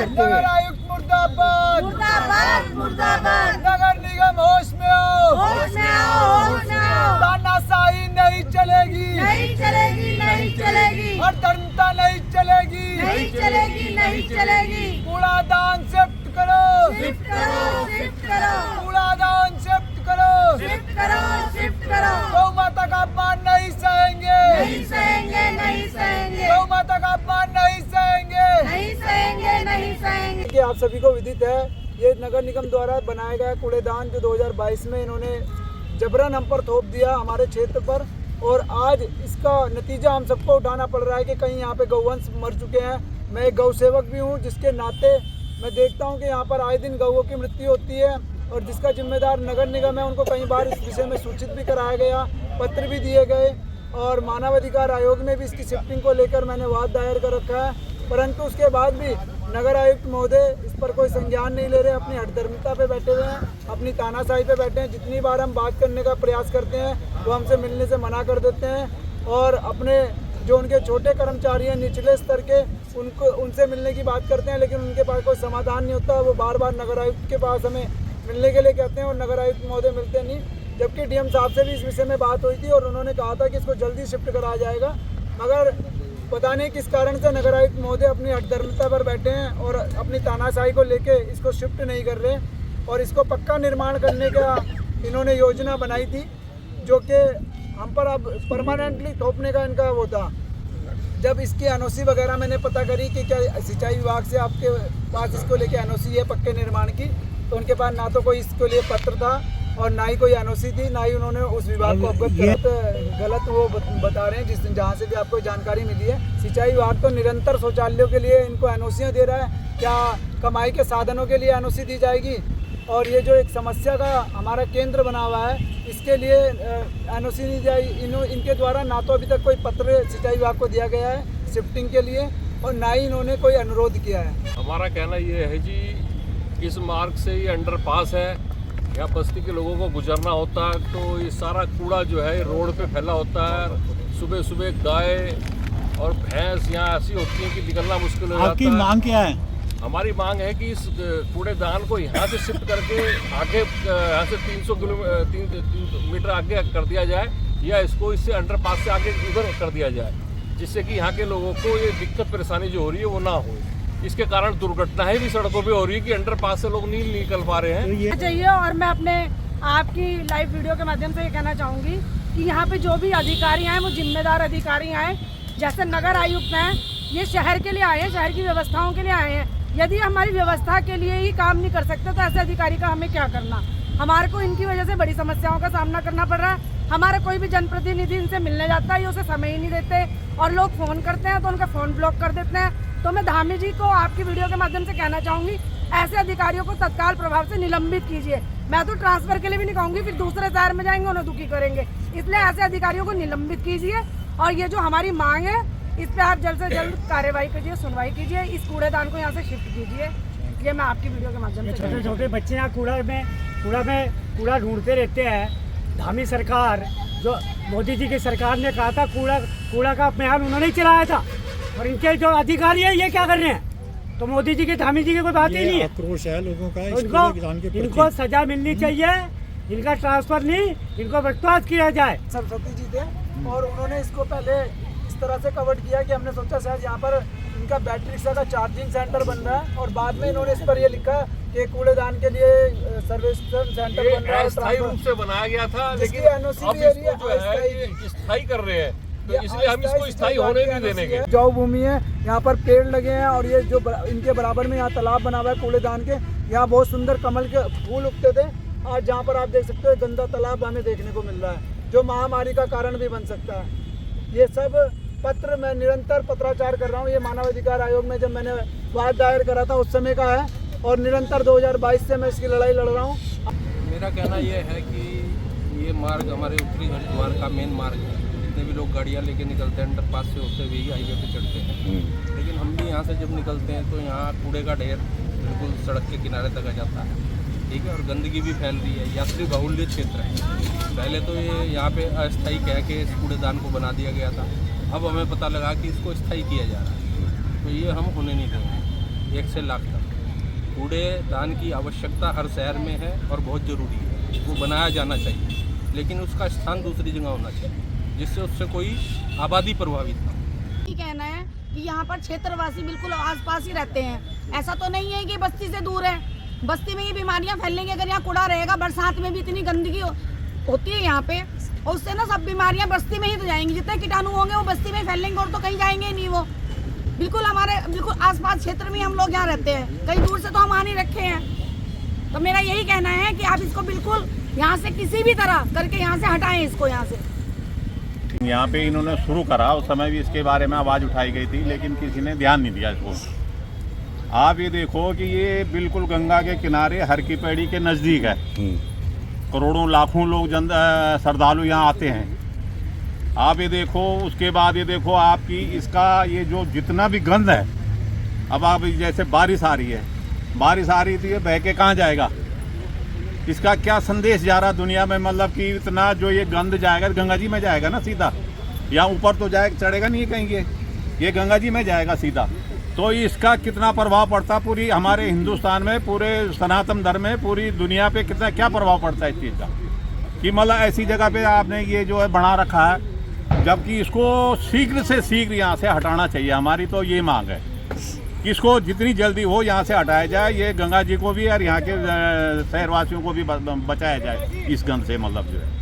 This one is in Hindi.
नगर आयुक्त मुर्दाबाद, नगर निगम होश में आओ, तानाशाही नहीं चलेगी, और धर्मता नहीं चलेगी, कूड़ादान शिफ्ट करो, कूड़ादान शिफ्ट करो, गौ माता का अपमान नहीं सहेंगे, गौ माता का अपमान नहीं सहेंगे। कि आप सभी को विदित है, ये नगर निगम द्वारा बनाया गया कूड़ेदान जो 2022 में इन्होंने जबरन हम पर थोप दिया हमारे क्षेत्र पर, और आज इसका नतीजा हम सबको उठाना पड़ रहा है कि कहीं यहाँ पे गौवंश मर चुके हैं। मैं एक गौ सेवक भी हूँ, जिसके नाते मैं देखता हूँ कि यहाँ पर आए दिन गौओं की मृत्यु होती है, और जिसका जिम्मेदार नगर निगम है उनको कई बार इस विषय में सूचित भी कराया गया, पत्र भी दिए गए, और मानवाधिकार आयोग में भी इसकी शिफ्टिंग को लेकर मैंने वाद दायर कर रखा है। परंतु उसके बाद भी नगर आयुक्त महोदय इस पर कोई संज्ञान नहीं ले रहे, अपनी हठधर्मिता पे बैठे हुए हैं, अपनी तानाशाही पे बैठे हैं। जितनी बार हम बात करने का प्रयास करते हैं वो हमसे मिलने से मना कर देते हैं, और अपने जो उनके छोटे कर्मचारी हैं निचले स्तर के उनसे मिलने की बात करते हैं, लेकिन उनके पास कोई समाधान नहीं होता। वो बार बार नगर आयुक्त के पास हमें मिलने के लिए कहते हैं और नगर आयुक्त महोदय मिलते नहीं, जबकि डीएम साहब से भी इस विषय में बात हुई थी और उन्होंने कहा था कि इसको जल्दी शिफ्ट कराया जाएगा। मगर पता नहीं किस कारण से नगर आयुक्त महोदय अपनी हठधर्मिता पर बैठे हैं और अपनी तानाशाही को लेके इसको शिफ्ट नहीं कर रहे, और इसको पक्का निर्माण करने का इन्होंने योजना बनाई थी, जो कि हम पर अब परमानेंटली थोपने का इनका वो था। जब इसकी एनओसी वगैरह मैंने पता करी कि क्या सिंचाई विभाग से आपके पास इसको लेके एनओसी है पक्के निर्माण की, तो उनके पास ना तो कोई इसके लिए पत्र था और ना ही कोई एनओसी थी, ना ही उन्होंने उस विभाग को अवगत गलत वो बता रहे हैं जहाँ से भी आपको जानकारी मिली है। सिंचाई विभाग तो निरंतर शौचालयों के लिए इनको एनओसियाँ दे रहा है, क्या कमाई के साधनों के लिए एनओसी दी जाएगी? और ये जो एक समस्या का हमारा केंद्र बना हुआ है, इसके लिए एनओसी नहीं जाएगी। इनके द्वारा ना तो अभी तक कोई पत्र सिंचाई विभाग को दिया गया है शिफ्टिंग के लिए, और ना ही इन्होंने कोई अनुरोध किया है। हमारा कहना ये है जी, इस मार्ग से ये अंडरपास है, यहाँ बस्ती के लोगों को गुजरना होता है, तो ये सारा कूड़ा जो है रोड पे फैला होता है। सुबह सुबह गाय और भैंस यहाँ ऐसी होती है कि निकलना मुश्किल हो जाता है। आपकी मांग क्या है? हमारी मांग है कि इस कूड़ेदान को यहाँ से शिफ्ट करके आगे यहाँ से 300 मीटर आगे कर दिया जाए, या इसको इससे अंडरपास से आगे उधर कर दिया जाए, जिससे कि यहाँ के लोगों को ये दिक्कत परेशानी जो हो रही है वो ना हो। इसके कारण दुर्घटनाएं भी सड़कों पे हो रही है कि अंडरपास से लोग नहीं निकल पा रहे हैं। चाहिए। और मैं अपने आपकी लाइव वीडियो के माध्यम से ये कहना चाहूँगी कि यहाँ पे जो भी अधिकारी आए वो जिम्मेदार अधिकारी आए। जैसे नगर आयुक्त हैं, ये शहर के लिए आए हैं, शहर की व्यवस्थाओं के लिए आए हैं। यदि हमारी व्यवस्था के लिए ही काम नहीं कर सकते तो ऐसे अधिकारी का हमें क्या करना? हमारे को इनकी वजह से बड़ी समस्याओं का सामना करना पड़ रहा है। हमारा कोई भी जनप्रतिनिधि इनसे मिलने जाता है, ये उसे समय ही नहीं देते, और लोग फ़ोन करते हैं तो उनका फ़ोन ब्लॉक कर देते हैं। तो मैं धामी जी को आपकी वीडियो के माध्यम से कहना चाहूँगी, ऐसे अधिकारियों को तत्काल प्रभाव से निलंबित कीजिए। मैं तो ट्रांसफ़र के लिए भी नहीं कहूँगी, फिर दूसरे शहर में जाएंगे उन्हें दुखी करेंगे। इसलिए ऐसे अधिकारियों को निलंबित कीजिए, और ये जो हमारी मांग है इस पर आप जल्द से जल्द कार्यवाही कीजिए, सुनवाई कीजिए, इस कूड़ेदान को यहाँ से शिफ्ट कीजिए। ये मैं आपकी वीडियो के माध्यम से छोटे छोटे बच्चे यहाँ कूड़ा ढूंढते रहते हैं। धामी सरकार, जो मोदी जी की सरकार ने कहा था कूड़ा का अभियान उन्होंने ही चलाया था, और इनके जो अधिकारी है ये क्या कर रहे हैं? तो मोदी जी की धामी जी की कोई बात ही नहीं है। आक्रोश है लोगों का, इनको सजा मिलनी चाहिए, इनका ट्रांसफर नहीं, इनको बर्खास्त किया जाए। सरस्वती जी थे और उन्होंने इसको पहले इस तरह से कवर किया कि हमने सोचा शायद यहाँ पर इनका बैटरी रिक्शा का चार्जिंग सेंटर बन रहा है, और बाद में इन्होंने इस पर ये लिखा कि कूड़ेदान के लिए सर्विस सेंटर बन रहा है। अस्थायी रूप से बनाया गया था, लेकिन अब इसको जो है स्थायी कर रहे हैं, तो इसलिए हम इसको स्थायी होने नहीं देंगे। जौ भूमि है, यहाँ पर पेड़ लगे हैं, और ये जो इनके बराबर में यहाँ तालाब बना हुआ है कूड़ेदान के, यहाँ बहुत सुंदर कमल के फूल उगते थे। आज जहाँ पर आप देख सकते हो गंदा तालाब हमें देखने को मिल रहा है, जो महामारी का कारण भी बन सकता है। ये सब पत्र मैं निरंतर पत्राचार कर रहा हूँ। ये मानवाधिकार आयोग में जब मैंने वाद दायर करा था उस समय का है, और निरंतर 2022 से मैं इसकी लड़ाई लड़ रहा हूँ। मेरा कहना ये है कि ये मार्ग हमारे उत्तरी हरिद्वार का मेन मार्ग है। जितने भी लोग गाड़ियाँ लेके निकलते हैं अंडरपास से होते हुए ही हाईवे पे चढ़ते हैं, लेकिन हम भी यहाँ से जब निकलते हैं तो यहाँ कूड़े का ढेर बिल्कुल सड़क के किनारे तक आ जाता है, ठीक है, और गंदगी भी फैल रही है। यात्री बहुल्य क्षेत्र है। पहले तो ये यहाँ पे अस्थायी कह के इस कूड़ेदान को बना दिया गया था, अब हमें पता लगा कि इसको स्थायी किया जा रहा है। तो ये हम होने नहीं देंगे 1 से लाख तक। कूड़ेदान की आवश्यकता हर शहर में है और बहुत ज़रूरी है, वो बनाया जाना चाहिए, लेकिन उसका स्थान दूसरी जगह होना चाहिए जिससे उससे कोई आबादी प्रभावित ना हो। ये कहना है कि यहाँ पर क्षेत्रवासी बिल्कुल आसपास ही रहते हैं, ऐसा तो नहीं है कि बस्ती से दूर है। बस्ती में ये बीमारियाँ फैलेंगी अगर यहाँ कूड़ा रहेगा। बरसात में भी इतनी गंदगी होती है यहाँ पे, और उससे ना सब बीमारियाँ बस्ती में ही तो जाएंगी। जितने कीटाणु होंगे वो बस्ती में फैलेंगे और तो कहीं जाएंगे ही नहीं। वो बिल्कुल हमारे बिल्कुल आसपास क्षेत्र में हम लोग यहाँ रहते हैं, कहीं दूर से तो हम आ नहीं रखे हैं। तो मेरा यही कहना है कि आप इसको बिल्कुल यहाँ से किसी भी तरह करके यहाँ से हटाएं इसको यहाँ से। यहाँ पे इन्होंने शुरू करा, उस समय भी इसके बारे में आवाज़ उठाई गई थी, लेकिन किसी ने ध्यान नहीं दिया इसको। आप ये देखो कि ये बिल्कुल गंगा के किनारे हर की पैड़ी के नज़दीक है। करोड़ों लाखों लोग श्रद्धालु यहाँ आते हैं। आप ये देखो, उसके बाद ये देखो आपकी इसका ये जो जितना भी गंद है, अब आप जैसे बारिश आ रही है, बारिश आ रही थी, ये बह के कहाँ जाएगा? इसका क्या संदेश जा रहा दुनिया में? मतलब कि इतना जो ये गंद जाएगा गंगा जी में जाएगा ना सीधा, या ऊपर तो जाएगा, चढ़ेगा नहीं कहीं, ये गंगा जी में जाएगा सीधा। तो इसका कितना प्रभाव पड़ता पूरी हमारे हिंदुस्तान में, पूरे सनातन धर्म में, पूरी दुनिया पे कितना क्या प्रभाव पड़ता है इस चीज़ का, कि मतलब ऐसी जगह पे आपने ये जो है बना रखा है, जबकि इसको शीघ्र से शीघ्र यहाँ से हटाना चाहिए। हमारी तो ये मांग है कि इसको जितनी जल्दी हो यहाँ से हटाया जाए, ये गंगा जी को भी और यहाँ के शहरवासियों को भी बचाया जाए इस गंद से, मतलब जो है।